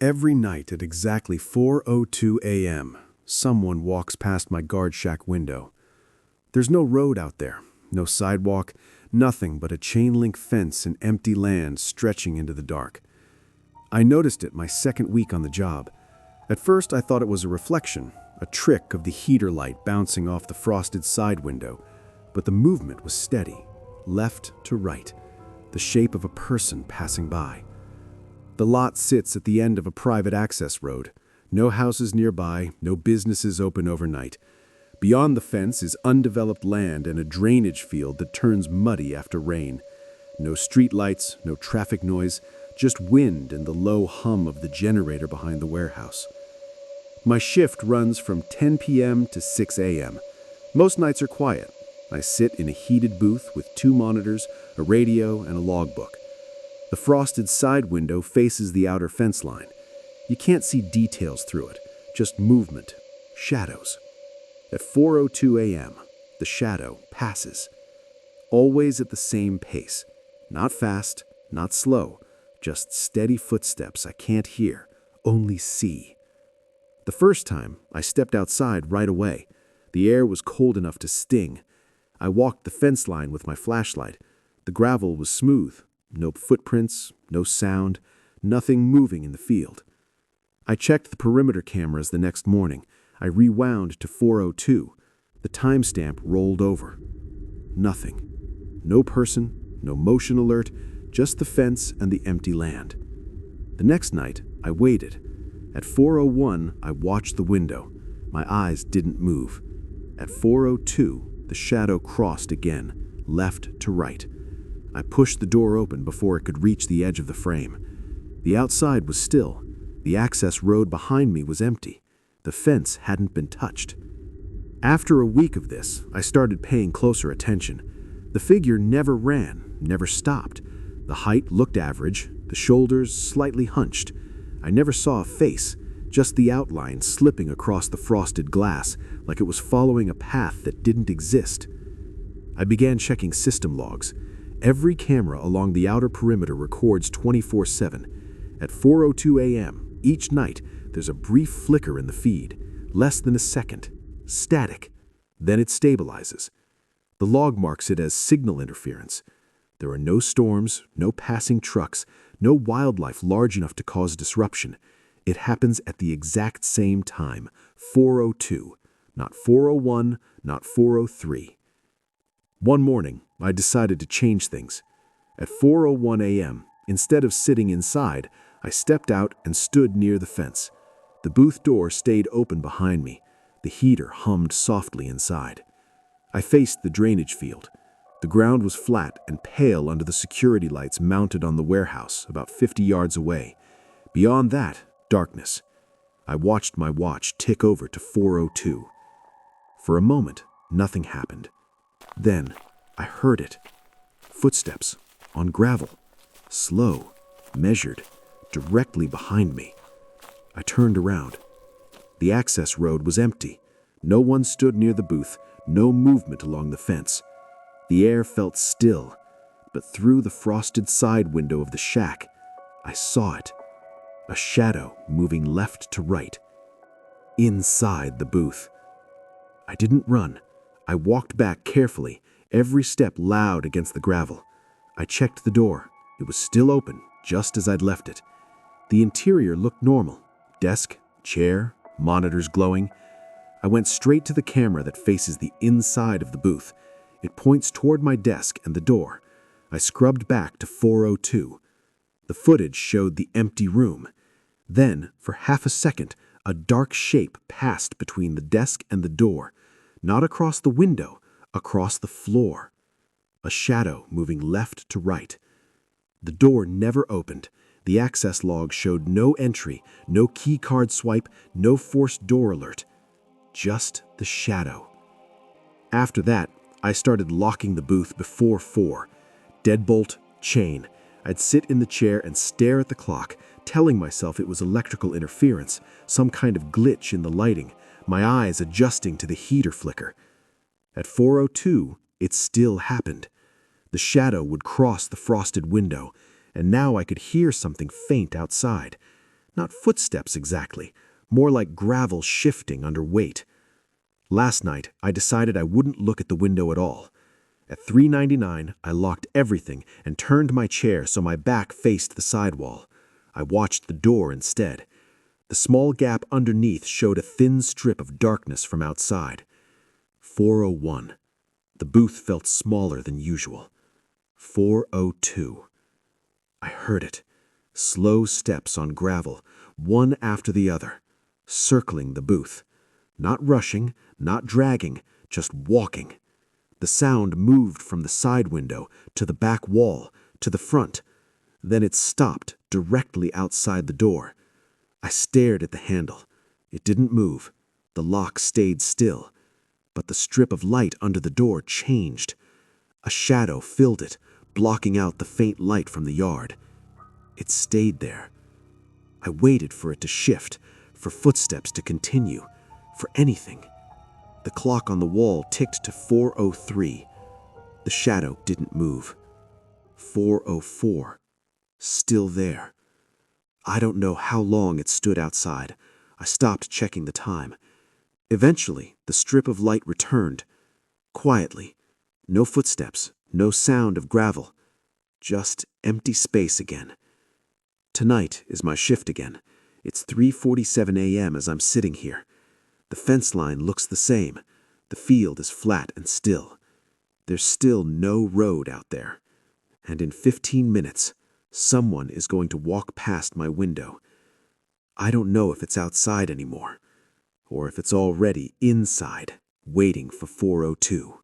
Every night at exactly 4:02 a.m., someone walks past my guard shack window. There's no road out there, no sidewalk, nothing but a chain-link fence and empty land stretching into the dark. I noticed it my second week on the job. At first, I thought it was a reflection, a trick of the heater light bouncing off the frosted side window, but the movement was steady, left to right, the shape of a person passing by. The lot sits at the end of a private access road. No houses nearby, no businesses open overnight. Beyond the fence is undeveloped land and a drainage field that turns muddy after rain. No street lights, no traffic noise, just wind and the low hum of the generator behind the warehouse. My shift runs from 10 p.m. to 6 a.m. Most nights are quiet. I sit in a heated booth with 2 monitors, a radio, and a logbook. The frosted side window faces the outer fence line. You can't see details through it, just movement, shadows. At 4:02 a.m., the shadow passes. Always at the same pace. Not fast, not slow, just steady footsteps I can't hear, only see. The first time, I stepped outside right away. The air was cold enough to sting. I walked the fence line with my flashlight. The gravel was smooth. No footprints, no sound, nothing moving in the field. I checked the perimeter cameras the next morning. I rewound to 4:02. The timestamp rolled over. Nothing. No person, no motion alert, just the fence and the empty land. The next night, I waited. At 4:01, I watched the window. My eyes didn't move. At 4:02, the shadow crossed again, left to right. I pushed the door open before it could reach the edge of the frame. The outside was still. The access road behind me was empty. The fence hadn't been touched. After a week of this, I started paying closer attention. The figure never ran, never stopped. The height looked average, the shoulders slightly hunched. I never saw a face, just the outline slipping across the frosted glass like it was following a path that didn't exist. I began checking system logs. Every camera along the outer perimeter records 24/7. At 4:02 a.m., each night, there's a brief flicker in the feed, less than a second, static. Then it stabilizes. The log marks it as signal interference. There are no storms, no passing trucks, no wildlife large enough to cause disruption. It happens at the exact same time, 4:02, not 4:01, not 4:03. One morning, I decided to change things. At 4:01 a.m., instead of sitting inside, I stepped out and stood near the fence. The booth door stayed open behind me. The heater hummed softly inside. I faced the drainage field. The ground was flat and pale under the security lights mounted on the warehouse about 50 yards away. Beyond that, darkness. I watched my watch tick over to 4:02. For a moment, nothing happened. Then, I heard it. Footsteps, on gravel. Slow, measured, directly behind me. I turned around. The access road was empty. No one stood near the booth, no movement along the fence. The air felt still, but through the frosted side window of the shack, I saw it. A shadow moving left to right. Inside the booth. I didn't run. I walked back carefully, every step loud against the gravel. I checked the door. It was still open, just as I'd left it. The interior looked normal. Desk, chair, monitors glowing. I went straight to the camera that faces the inside of the booth. It points toward my desk and the door. I scrubbed back to 4:02. The footage showed the empty room. Then, for half a second, a dark shape passed between the desk and the door. Not across the window, across the floor. A shadow moving left to right. The door never opened. The access log showed no entry, no key card swipe, no forced door alert. Just the shadow. After that, I started locking the booth before 4. Deadbolt, chain. I'd sit in the chair and stare at the clock, telling myself it was electrical interference, some kind of glitch in the lighting, my eyes adjusting to the heater flicker. At 4:02, it still happened. The shadow would cross the frosted window, and now I could hear something faint outside. Not footsteps exactly, more like gravel shifting under weight. Last night, I decided I wouldn't look at the window at all. At 3:99, I locked everything and turned my chair so my back faced the sidewall. I watched the door instead. The small gap underneath showed a thin strip of darkness from outside. 4:01. The booth felt smaller than usual. 4:02. I heard it. Slow steps on gravel, one after the other, circling the booth. Not rushing, not dragging, just walking. The sound moved from the side window to the back wall to the front. Then it stopped directly outside the door. I stared at the handle. It didn't move. The lock stayed still. But the strip of light under the door changed. A shadow filled it, blocking out the faint light from the yard. It stayed there. I waited for it to shift, for footsteps to continue, for anything. The clock on the wall ticked to 4:03. The shadow didn't move. 4:04. Still there. I don't know how long it stood outside. I stopped checking the time. Eventually, the strip of light returned. Quietly. No footsteps, no sound of gravel. Just empty space again. Tonight is my shift again. It's 3:47 a.m. as I'm sitting here. The fence line looks the same. The field is flat and still. There's still no road out there. And in 15 minutes, someone is going to walk past my window. I don't know if it's outside anymore, or if it's already inside, waiting for 4:02.